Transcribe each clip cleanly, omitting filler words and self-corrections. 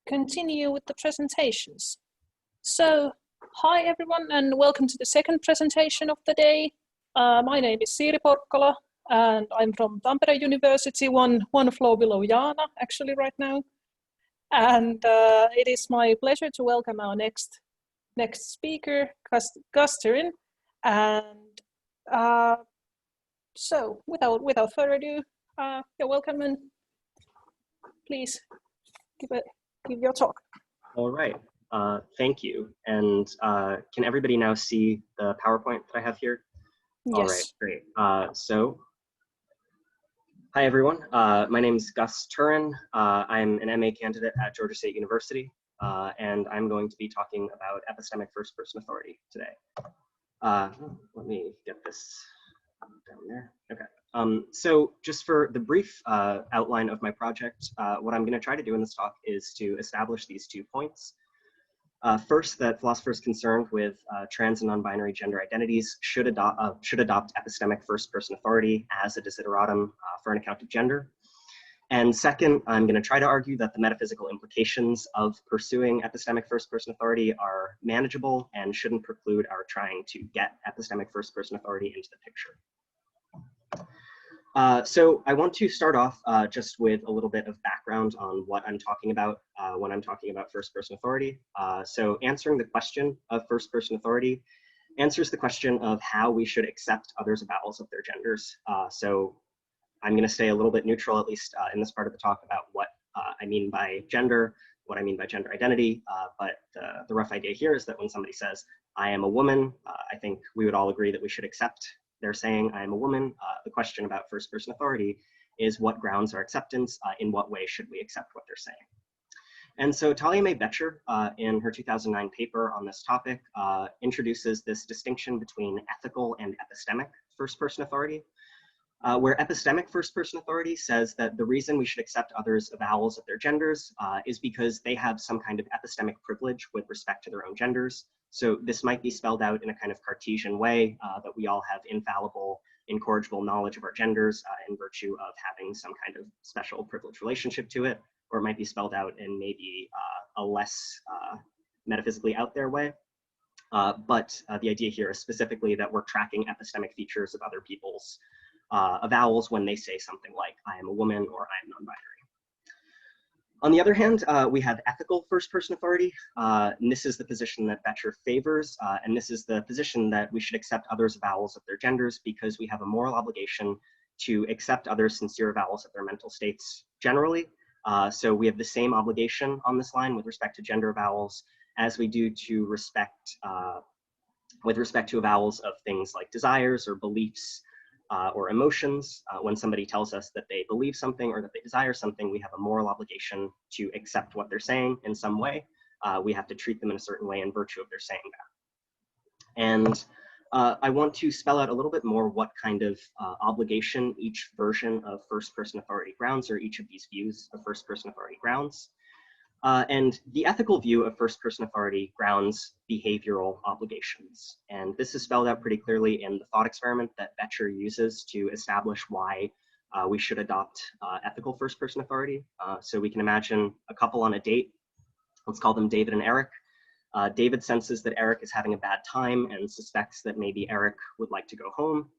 continue with the presentations. So, hi everyone and welcome to the second presentation of the day. My name is Siiri Porkkola and I'm from Tampere University, one floor below Jaana actually right now. And it is my pleasure to welcome our next speaker, Turyn. And so without further ado, you're welcome and please give your talk. All right, thank you. And can everybody now see the PowerPoint that I have here? Yes. All right, great. So, hi everyone. My name is Turyn. I'm an MA candidate at Georgia State University, and I'm going to be talking about epistemic first-person authority today. Let me get this down there. Okay. So just for the brief outline of my project, what I'm going to try to do in this talk is to establish these 2 points. First, that philosophers concerned with trans and non-binary gender identities should adopt epistemic first-person authority as a desideratum for an account of gender. And second, I'm going to try to argue that the metaphysical implications of pursuing epistemic first-person authority are manageable and shouldn't preclude our trying to get epistemic first-person authority into the picture. So I want to start off just with a little bit of background on what I'm talking about when I'm talking about first-person authority. So answering the question of first-person authority answers the question of how we should accept others' avowals of their genders. So I'm going to stay a little bit neutral, at least in this part of the talk, about what I mean by gender, what I mean by gender identity. But the rough idea here is that when somebody says, I am a woman, I think we would all agree that we should accept they're saying I am a woman. The question about first-person authority is what grounds our acceptance, in what way should we accept what they're saying. And so Talia Mae Bettcher, in her 2009 paper on this topic, introduces this distinction between ethical and epistemic first-person authority, where epistemic first-person authority says that the reason we should accept others' avowals of their genders is because they have some kind of epistemic privilege with respect to their own genders. So this might be spelled out in a kind of Cartesian way, that we all have infallible, incorrigible knowledge of our genders in virtue of having some kind of special privileged relationship to it, or it might be spelled out in maybe a less metaphysically out there way. But the idea here is specifically that we're tracking epistemic features of other people's avowals when they say something like, I am a woman or I am non-binary. On the other hand, we have ethical first-person authority, and this is the position that Bettcher favors, and this is the position that we should accept others' avowals of their genders because we have a moral obligation to accept others' sincere avowals of their mental states generally. So we have the same obligation on this line with respect to gender avowals as we do to with respect to avowals of things like desires or beliefs, or emotions. When somebody tells us that they believe something or that they desire something, we have a moral obligation to accept what they're saying in some way. We have to treat them in a certain way in virtue of their saying that. And I want to spell out a little bit more what kind of obligation each version of first-person authority grounds, or each of these views of first-person authority grounds. And the ethical view of first-person authority grounds behavioral obligations. And this is spelled out pretty clearly in the thought experiment that Bettcher uses to establish why we should adopt ethical first-person authority. So we can imagine a couple on a date. Let's call them David and Eric. David senses that Eric is having a bad time and suspects that maybe Eric would like to go home.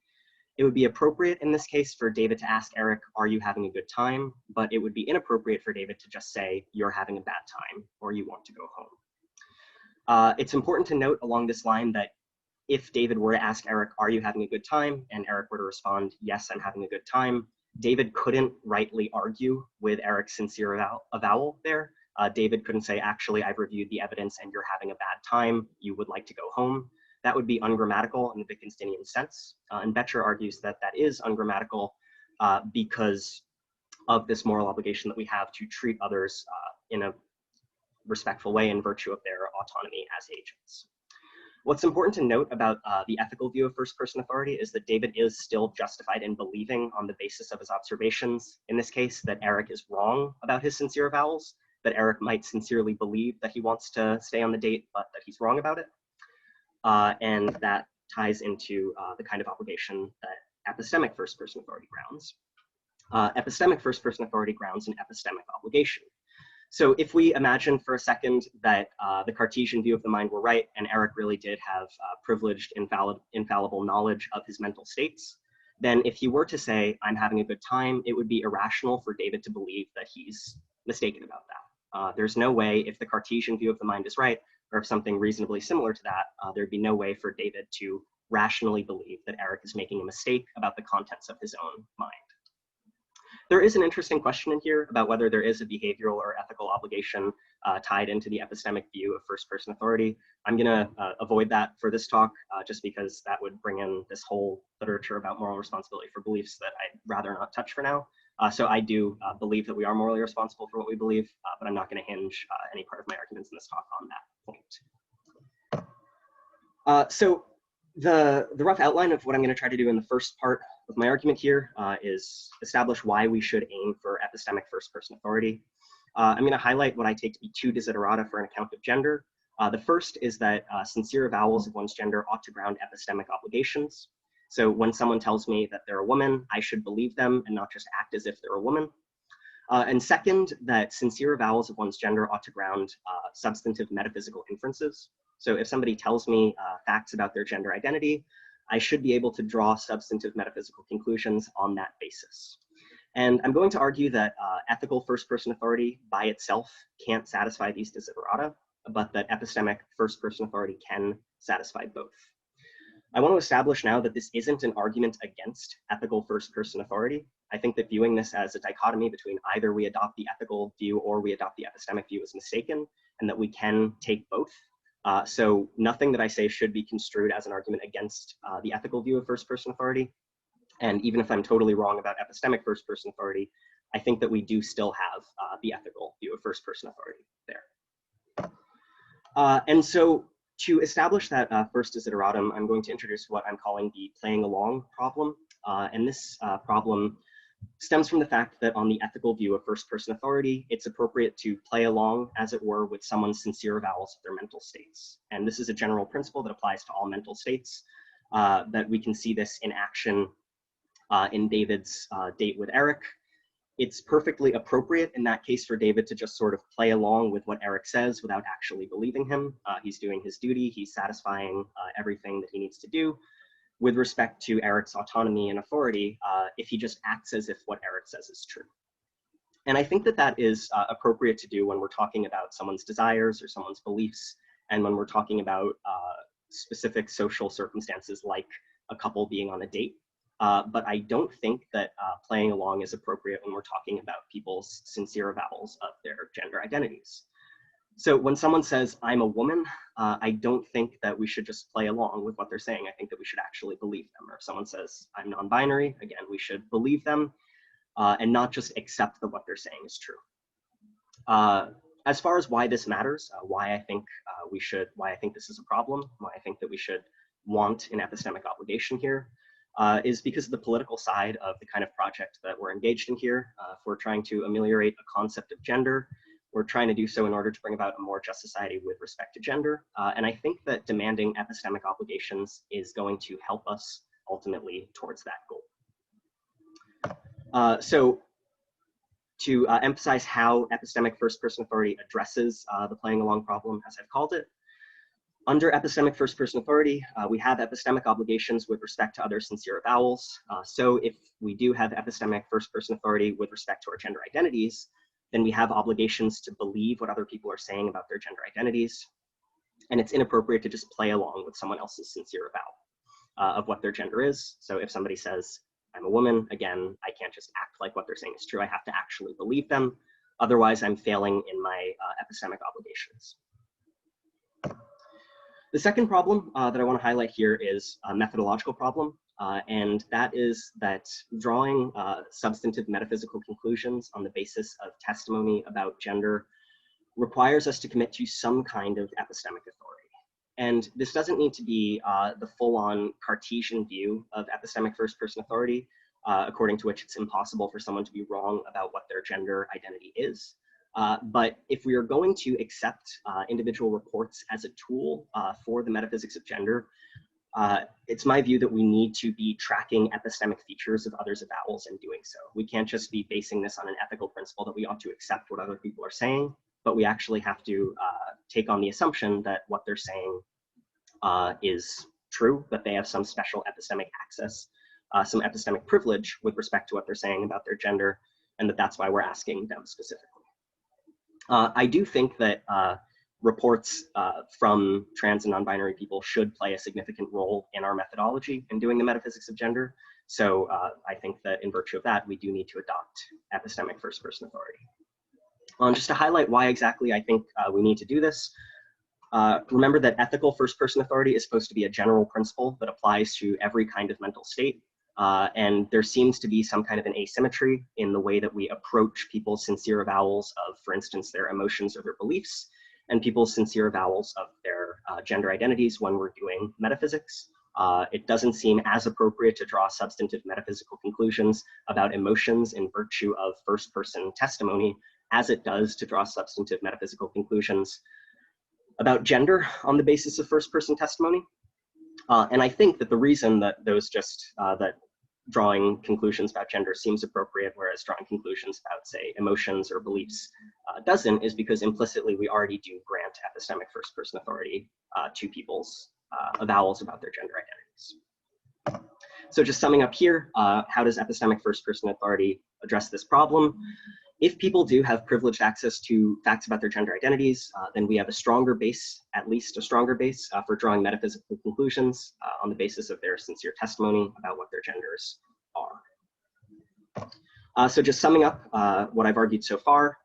It would be appropriate in this case for David to ask Eric, are you having a good time? But it would be inappropriate for David to just say, you're having a bad time, or you want to go home. It's important to note along this line that if David were to ask Eric, are you having a good time? And Eric were to respond, yes, I'm having a good time. David couldn't rightly argue with Eric's sincere avowal there. David couldn't say, actually, I've reviewed the evidence and you're having a bad time, you would like to go home. That would be ungrammatical in the Wittgensteinian sense. And Bettcher argues that that is ungrammatical because of this moral obligation that we have to treat others in a respectful way in virtue of their autonomy as agents. What's important to note about the ethical view of first-person authority is that David is still justified in believing on the basis of his observations, in this case, that Eric is wrong about his sincere avowals, that Eric might sincerely believe that he wants to stay on the date, but that he's wrong about it. And that ties into the kind of obligation that epistemic first-person authority grounds. Epistemic first-person authority grounds an epistemic obligation. So if we imagine for a second that the Cartesian view of the mind were right, and Eric really did have privileged, infallible knowledge of his mental states, then if he were to say, I'm having a good time, it would be irrational for David to believe that he's mistaken about that. There's no way, if the Cartesian view of the mind is right, or if something reasonably similar to that, there'd be no way for David to rationally believe that Eric is making a mistake about the contents of his own mind. There is an interesting question in here about whether there is a behavioral or ethical obligation tied into the epistemic view of first-person authority. I'm going to avoid that for this talk, just because that would bring in this whole literature about moral responsibility for beliefs that I'd rather not touch for now. So I do believe that we are morally responsible for what we believe, but I'm not going to hinge any part of my arguments in this talk on that point. So the rough outline of what I'm going to try to do in the first part of my argument here is establish why we should aim for epistemic first-person authority. I'm going to highlight what I take to be two desiderata for an account of gender. The first is that sincere avowals of one's gender ought to ground epistemic obligations. So when someone tells me that they're a woman, I should believe them and not just act as if they're a woman. And second, that sincere avowals of one's gender ought to ground substantive metaphysical inferences. So if somebody tells me facts about their gender identity, I should be able to draw substantive metaphysical conclusions on that basis. And I'm going to argue that ethical first-person authority by itself can't satisfy these desiderata, but that epistemic first-person authority can satisfy both. I want to establish now that this isn't an argument against ethical first-person authority. I think that viewing this as a dichotomy between either we adopt the ethical view or we adopt the epistemic view is mistaken, and that we can take both. So nothing that I say should be construed as an argument against the ethical view of first-person authority. And even if I'm totally wrong about epistemic first-person authority, I think that we do still have the ethical view of first-person authority there. And so to establish that first desideratum, I'm going to introduce what I'm calling the playing along problem. And this problem stems from the fact that on the ethical view of first-person authority, it's appropriate to play along, as it were, with someone's sincere avowals of their mental states. And this is a general principle that applies to all mental states, that we can see this in action in David's date with Eric. It's perfectly appropriate in that case for David to just sort of play along with what Eric says without actually believing him. He's doing his duty, he's satisfying everything that he needs to do. With respect to Eric's autonomy and authority, if he just acts as if what Eric says is true. And I think that that is appropriate to do when we're talking about someone's desires or someone's beliefs, and when we're talking about specific social circumstances like a couple being on a date. But I don't think that playing along is appropriate when we're talking about people's sincere avowals of their gender identities. So when someone says, I'm a woman, I don't think that we should just play along with what they're saying. I think that we should actually believe them. Or if someone says, I'm non-binary, again, we should believe them and not just accept that what they're saying is true. As far as why this matters, why I think this is a problem, why I think that we should want an epistemic obligation here, is because of the political side of the kind of project that we're engaged in here. If we're trying to ameliorate a concept of gender, we're trying to do so in order to bring about a more just society with respect to gender. And I think that demanding epistemic obligations is going to help us ultimately towards that goal. So to emphasize how epistemic first-person authority addresses the playing along problem, as I've called it, under epistemic first-person authority, we have epistemic obligations with respect to other sincere avowals. So if we do have epistemic first-person authority with respect to our gender identities, then we have obligations to believe what other people are saying about their gender identities. And it's inappropriate to just play along with someone else's sincere avowal of what their gender is. So if somebody says, I'm a woman, again, I can't just act like what they're saying is true. I have to actually believe them. Otherwise, I'm failing in my epistemic obligations. The second problem that I want to highlight here is a methodological problem. And that is that drawing substantive metaphysical conclusions on the basis of testimony about gender requires us to commit to some kind of epistemic authority. And this doesn't need to be the full-on Cartesian view of epistemic first-person authority, according to which it's impossible for someone to be wrong about what their gender identity is. But if we are going to accept individual reports as a tool for the metaphysics of gender, it's my view that we need to be tracking epistemic features of others' avowals in doing so. We can't just be basing this on an ethical principle that we ought to accept what other people are saying, but we actually have to take on the assumption that what they're saying is true, that they have some special epistemic access, some epistemic privilege with respect to what they're saying about their gender, and that's why we're asking them specifically. I do think that reports from trans and non-binary people should play a significant role in our methodology in doing the metaphysics of gender. So I think that in virtue of that, we do need to adopt epistemic first-person authority. Just to highlight why exactly I think we need to do this, remember that ethical first-person authority is supposed to be a general principle that applies to every kind of mental state. And there seems to be some kind of an asymmetry in the way that we approach people's sincere avowals of, for instance, their emotions or their beliefs, and people's sincere avowals of their gender identities when we're doing metaphysics. It doesn't seem as appropriate to draw substantive metaphysical conclusions about emotions in virtue of first-person testimony as it does to draw substantive metaphysical conclusions about gender on the basis of first-person testimony. And I think that the reason that those that drawing conclusions about gender seems appropriate, whereas drawing conclusions about, say, emotions or beliefs doesn't, is because implicitly we already do grant epistemic first-person authority to people's avowals about their gender identities. So just summing up here, how does epistemic first-person authority address this problem? If people do have privileged access to facts about their gender identities, then we have a stronger base, at least a stronger base, for drawing metaphysical conclusions on the basis of their sincere testimony about what their genders are. So just summing up what I've argued so far,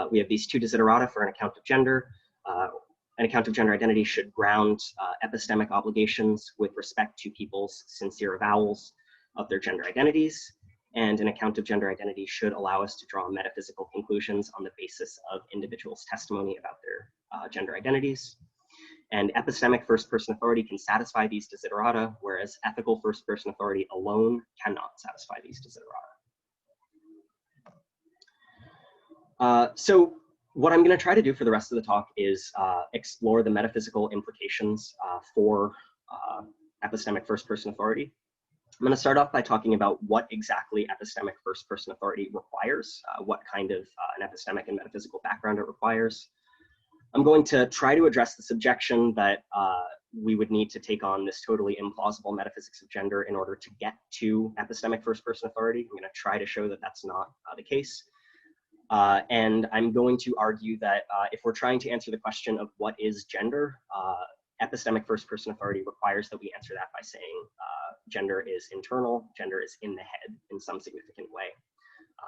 we have these two desiderata for an account of gender. An account of gender identity should ground epistemic obligations with respect to people's sincere avowals of their gender identities. And an account of gender identity should allow us to draw metaphysical conclusions on the basis of individuals' testimony about their gender identities. And epistemic first-person authority can satisfy these desiderata, whereas ethical first-person authority alone cannot satisfy these desiderata. So what I'm going to try to do for the rest of the talk is explore the metaphysical implications for epistemic first-person authority. I'm going to start off by talking about what exactly epistemic first-person authority requires, what kind of an epistemic and metaphysical background it requires. I'm going to try to address this objection that we would need to take on this totally implausible metaphysics of gender in order to get to epistemic first-person authority. I'm going to try to show that that's not the case. And I'm going to argue that if we're trying to answer the question of what is gender, epistemic first-person authority requires that we answer that by saying gender is internal, gender is in the head in some significant way.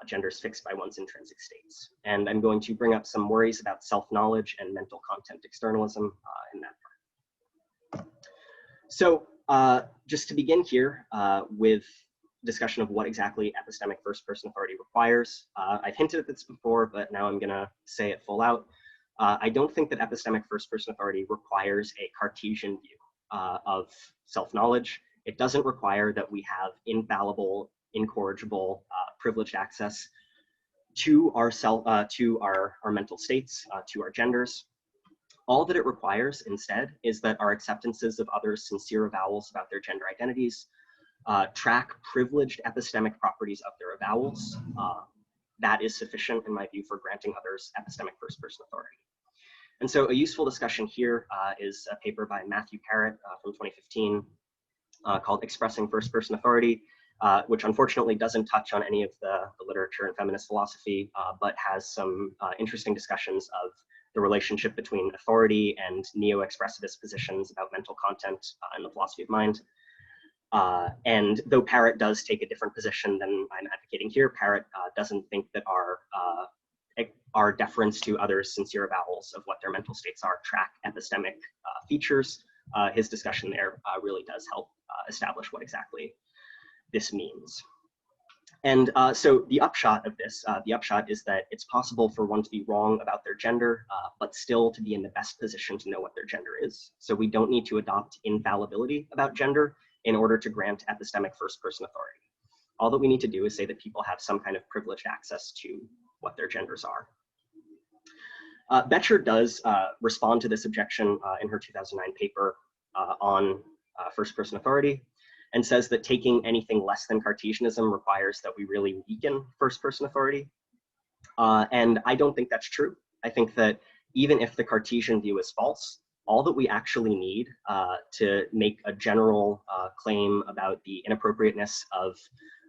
Gender is fixed by one's intrinsic states. And I'm going to bring up some worries about self-knowledge and mental content externalism in that part. So just to begin here with discussion of what exactly epistemic first-person authority requires. I've hinted at this before, but now I'm going to say it full out. I don't think that epistemic first-person authority requires a Cartesian view of self-knowledge. It doesn't require that we have infallible, incorrigible, privileged access to our mental states, to our genders. All that it requires instead is that our acceptances of others' sincere avowals about their gender identities track privileged epistemic properties of their avowals. That is sufficient, in my view, for granting others epistemic first-person authority. And so a useful discussion here is a paper by Matthew Parrott from 2015 called Expressing First-Person Authority, which unfortunately doesn't touch on any of the literature in feminist philosophy, but has some interesting discussions of the relationship between authority and neo-expressivist positions about mental content in the philosophy of mind. And though Parrott does take a different position than I'm advocating here, Parrott doesn't think that our deference to others' sincere avowals of what their mental states are track epistemic features. His discussion there really does help establish what exactly this means. And so the upshot of this, the upshot is that it's possible for one to be wrong about their gender, but still to be in the best position to know what their gender is. So we don't need to adopt infallibility about gender in order to grant epistemic first-person authority. All that we need to do is say that people have some kind of privileged access to what their genders are. Bettcher does respond to this objection in her 2009 paper on first-person authority, and says that taking anything less than Cartesianism requires that we really weaken first-person authority. And I don't think that's true. I think that even if the Cartesian view is false, all that we actually need to make a general claim about the inappropriateness of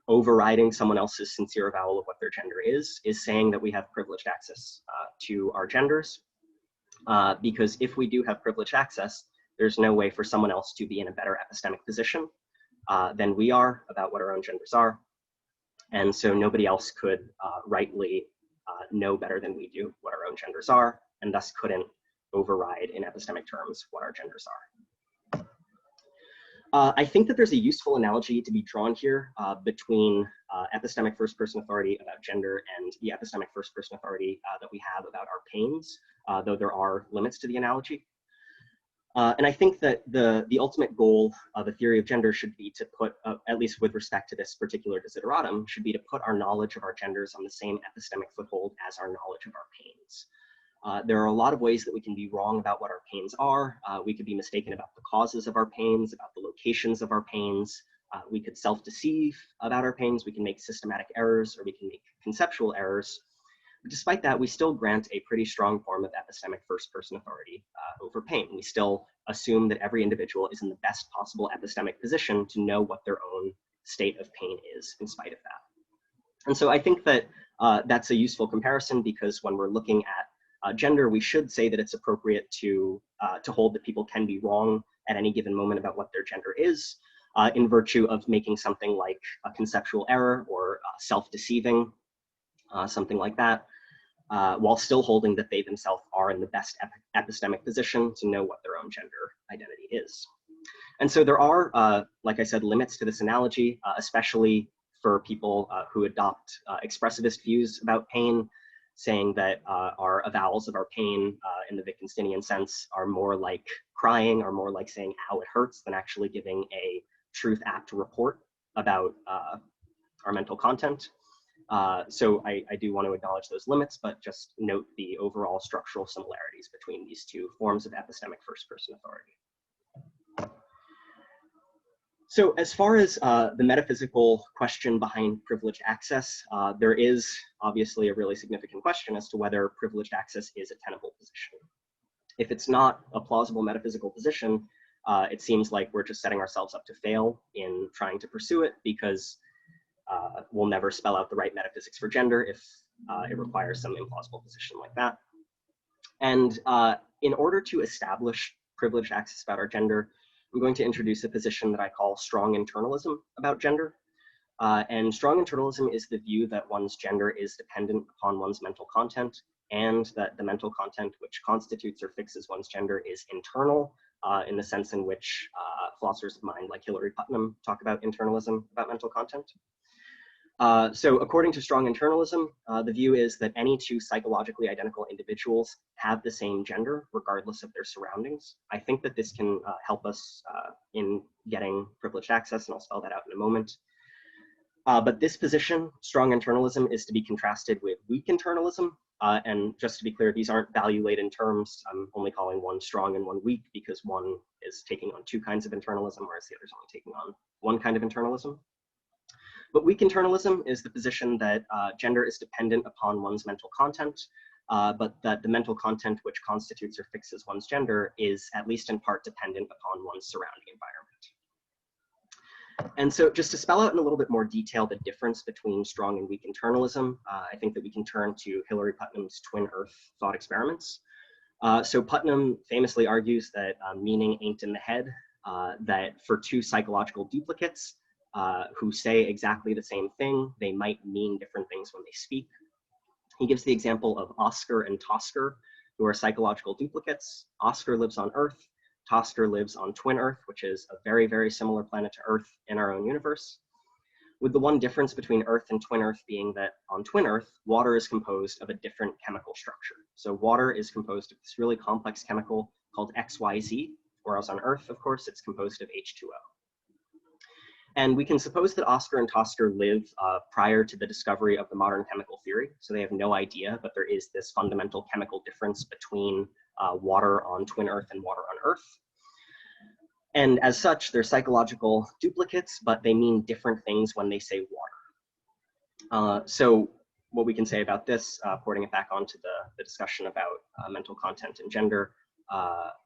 overriding someone else's sincere avowal of what their gender is saying that we have privileged access to our genders. Because if we do have privileged access, there's no way for someone else to be in a better epistemic position than we are about what our own genders are. And so nobody else could rightly know better than we do what our own genders are, and thus couldn't override in epistemic terms what our genders are. I think that there's a useful analogy to be drawn here between epistemic first-person authority about gender and the epistemic first-person authority that we have about our pains, though there are limits to the analogy. And I think that the ultimate goal of a theory of gender should be to put, at least with respect to this particular desideratum, should be to put our knowledge of our genders on the same epistemic foothold as our knowledge of our pains. There are a lot of ways that we can be wrong about what our pains are. We could be mistaken about the causes of our pains, about the locations of our pains. We could self-deceive about our pains. We can make systematic errors, or we can make conceptual errors. But despite that, we still grant a pretty strong form of epistemic first-person authority over pain. We still assume that every individual is in the best possible epistemic position to know what their own state of pain is in spite of that. And so I think that that's a useful comparison, because when we're looking at gender, we should say that it's appropriate to hold that people can be wrong at any given moment about what their gender is, in virtue of making something like a conceptual error or self-deceiving, something like that, while still holding that they themselves are in the best epistemic position to know what their own gender identity is. And so there are, like I said, limits to this analogy, especially for people who adopt expressivist views about pain, saying that our avowals of our pain in the Wittgensteinian sense are more like crying, or more like saying, ow, it hurts, than actually giving a truth apt report about our mental content. So I do want to acknowledge those limits, but just note the overall structural similarities between these two forms of epistemic first-person authority. So as far as the metaphysical question behind privileged access, there is obviously a really significant question as to whether privileged access is a tenable position. If it's not a plausible metaphysical position, it seems like we're just setting ourselves up to fail in trying to pursue it, because we'll never spell out the right metaphysics for gender if it requires some implausible position like that. And in order to establish privileged access about our gender, I'm going to introduce a position that I call strong internalism about gender. And strong internalism is the view that one's gender is dependent upon one's mental content, and that the mental content which constitutes or fixes one's gender is internal, in the sense in which philosophers of mind like Hilary Putnam talk about internalism about mental content. So according to strong internalism, the view is that any two psychologically identical individuals have the same gender, regardless of their surroundings. I think that this can help us in getting privileged access, and I'll spell that out in a moment. But this position, strong internalism, is to be contrasted with weak internalism. And just to be clear, these aren't value-laden terms. I'm only calling one strong and one weak because one is taking on two kinds of internalism, whereas the other is only taking on one kind of internalism. But weak internalism is the position that gender is dependent upon one's mental content, but that the mental content which constitutes or fixes one's gender is at least in part dependent upon one's surrounding environment. And so just to spell out in a little bit more detail the difference between strong and weak internalism, I think that we can turn to Hilary Putnam's twin earth thought experiments. So Putnam famously argues that meaning ain't in the head, that for two psychological duplicates who say exactly the same thing, they might mean different things when they speak. He gives the example of Oscar and Tosker, who are psychological duplicates. Oscar lives on Earth. Tosker lives on twin Earth, which is a very, very similar planet to Earth in our own universe, with the one difference between Earth and twin Earth being that on twin Earth, water is composed of a different chemical structure. So water is composed of this really complex chemical called XYZ, whereas on Earth, of course, it's composed of H2O. And we can suppose that Oscar and Tosker live prior to the discovery of the modern chemical theory. So they have no idea that there is this fundamental chemical difference between water on twin Earth and water on Earth. And as such, they're psychological duplicates, but they mean different things when they say water. So what we can say about this, porting it back onto the discussion about mental content and gender,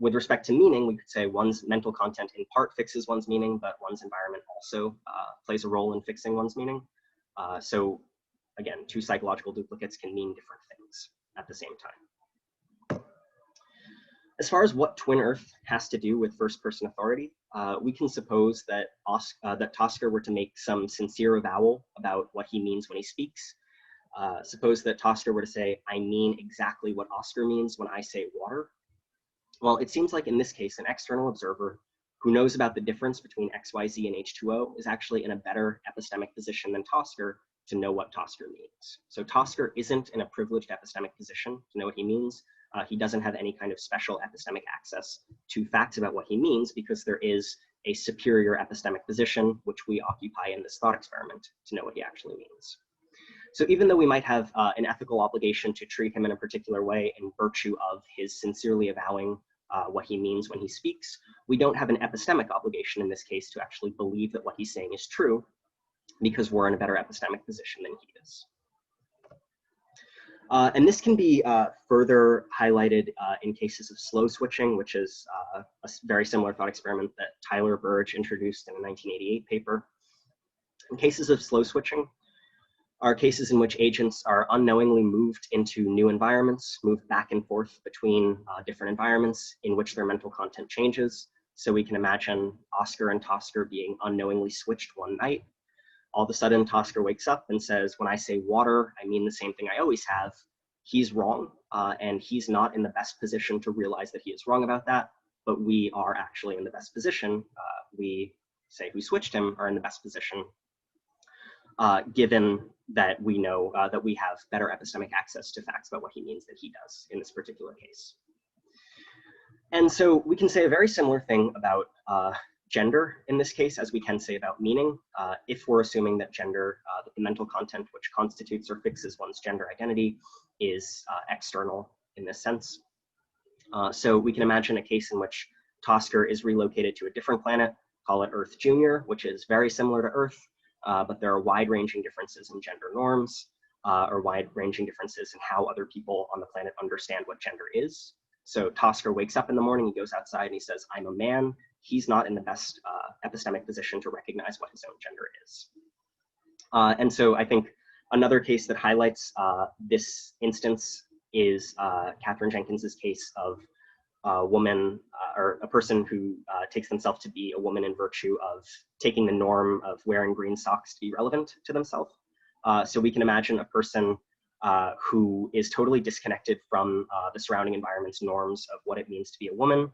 with respect to meaning, we could say one's mental content in part fixes one's meaning, but one's environment also plays a role in fixing one's meaning. So again, two psychological duplicates can mean different things at the same time. As far as what twin earth has to do with first-person authority, we can suppose that Tasker were to make some sincere avowal about what he means when he speaks. Suppose that Tasker were to say, I mean exactly what Oscar means when I say water. Well, it seems like in this case, an external observer who knows about the difference between XYZ and H2O is actually in a better epistemic position than Tasker to know what Tasker means. So Tasker isn't in a privileged epistemic position to know what he means. He doesn't have any kind of special epistemic access to facts about what he means because there is a superior epistemic position which we occupy in this thought experiment to know what he actually means. So even though we might have an ethical obligation to treat him in a particular way in virtue of his sincerely avowing what he means when he speaks, we don't have an epistemic obligation in this case to actually believe that what he's saying is true because we're in a better epistemic position than he is. And this can be further highlighted in cases of slow switching, which is a very similar thought experiment that Tyler Burge introduced in a 1988 paper. In cases of slow switching are cases in which agents are unknowingly moved into new environments, moved back and forth between different environments in which their mental content changes. So we can imagine Oscar and Tasker being unknowingly switched one night. All of a sudden, Tasker wakes up and says, when I say water, I mean the same thing I always have. He's wrong, and he's not in the best position to realize that he is wrong about that, but we are actually in the best position. We, say, who switched him, are in the best position, given that we know that we have better epistemic access to facts about what he means than he does in this particular case. And so we can say a very similar thing about gender in this case, as we can say about meaning, if we're assuming that gender, that the mental content which constitutes or fixes one's gender identity is external in this sense. So we can imagine a case in which Tasker is relocated to a different planet, call it Earth Junior, which is very similar to Earth, but there are wide-ranging differences in gender norms, or wide-ranging differences in how other people on the planet understand what gender is. So Tasker wakes up in the morning, he goes outside and he says, I'm a man. He's not in the best epistemic position to recognize what his own gender is. And so I think another case that highlights this instance is Katherine Jenkins's case of a woman or a person who takes themselves to be a woman in virtue of taking the norm of wearing green socks to be relevant to themselves. So we can imagine a person who is totally disconnected from the surrounding environment's norms of what it means to be a woman.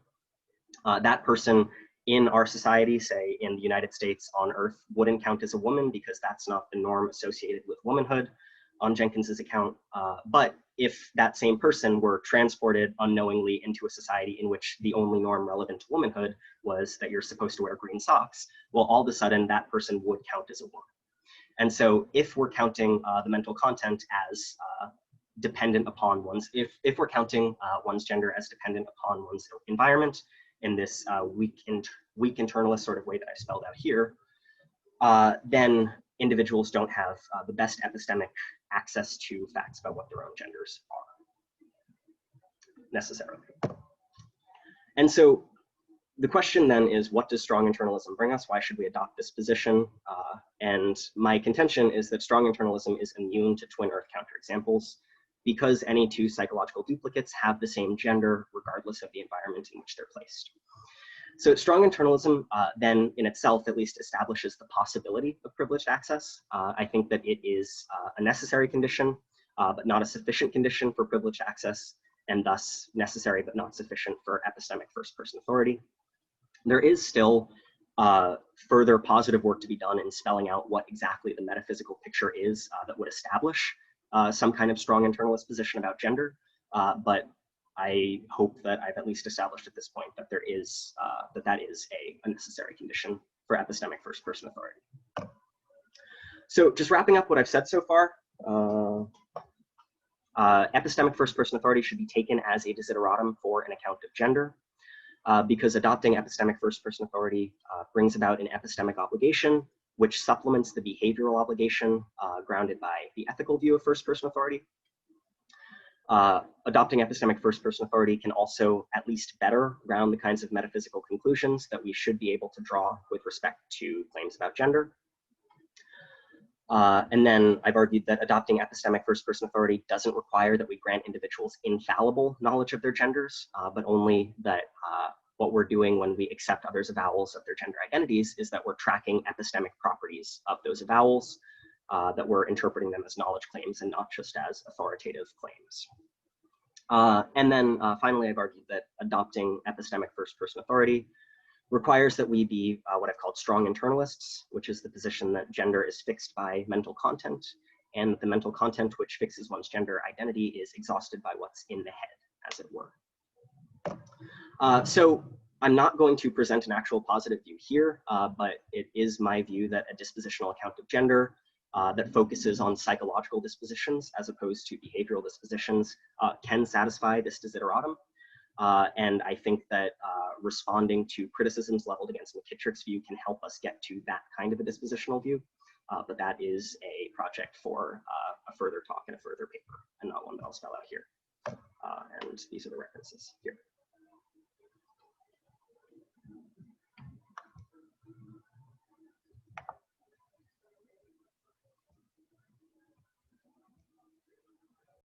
That person in our society, say in the United States on Earth, wouldn't count as a woman because that's not the norm associated with womanhood on Jenkins's account. But if that same person were transported unknowingly into a society in which the only norm relevant to womanhood was that you're supposed to wear green socks, well, all of a sudden that person would count as a woman. And so if we're counting the mental content as dependent upon one's, if we're counting one's gender as dependent upon one's environment in this weak internalist sort of way that I spelled out here, then individuals don't have the best epistemic access to facts about what their own genders are, necessarily. And so the question then is, what does strong internalism bring us? Why should we adopt this position? And my contention is that strong internalism is immune to twin earth counterexamples because any two psychological duplicates have the same gender regardless of the environment in which they're placed. So strong internalism then in itself at least establishes the possibility of privileged access. I think that it is a necessary condition, but not a sufficient condition for privileged access, and thus necessary but not sufficient for epistemic first-person authority. There is still further positive work to be done in spelling out what exactly the metaphysical picture is that would establish some kind of strong internalist position about gender, but I hope that I've at least established at this point that there is that is a necessary condition for epistemic first-person authority. So just wrapping up what I've said so far, epistemic first-person authority should be taken as a desideratum for an account of gender. because adopting epistemic first-person authority brings about an epistemic obligation, which supplements the behavioral obligation grounded by the ethical view of first-person authority. Adopting epistemic first-person authority can also at least better ground the kinds of metaphysical conclusions that we should be able to draw with respect to claims about gender. And then I've argued that adopting epistemic first-person authority doesn't require that we grant individuals infallible knowledge of their genders, but only that what we're doing when we accept others' avowals of their gender identities is that we're tracking epistemic properties of those avowals, that we're interpreting them as knowledge claims and not just as authoritative claims. And then finally, I've argued that adopting epistemic first-person authority requires that we be what I've called strong internalists, which is the position that gender is fixed by mental content, and that the mental content which fixes one's gender identity is exhausted by what's in the head, as it were. So I'm not going to present an actual positive view here, but it is my view that a dispositional account of gender that focuses on psychological dispositions as opposed to behavioral dispositions can satisfy this desideratum. And I think that responding to criticisms leveled against McKittrick's view can help us get to that kind of a dispositional view. But that is a project for a further talk and a further paper, and not one that I'll spell out here. And these are the references here.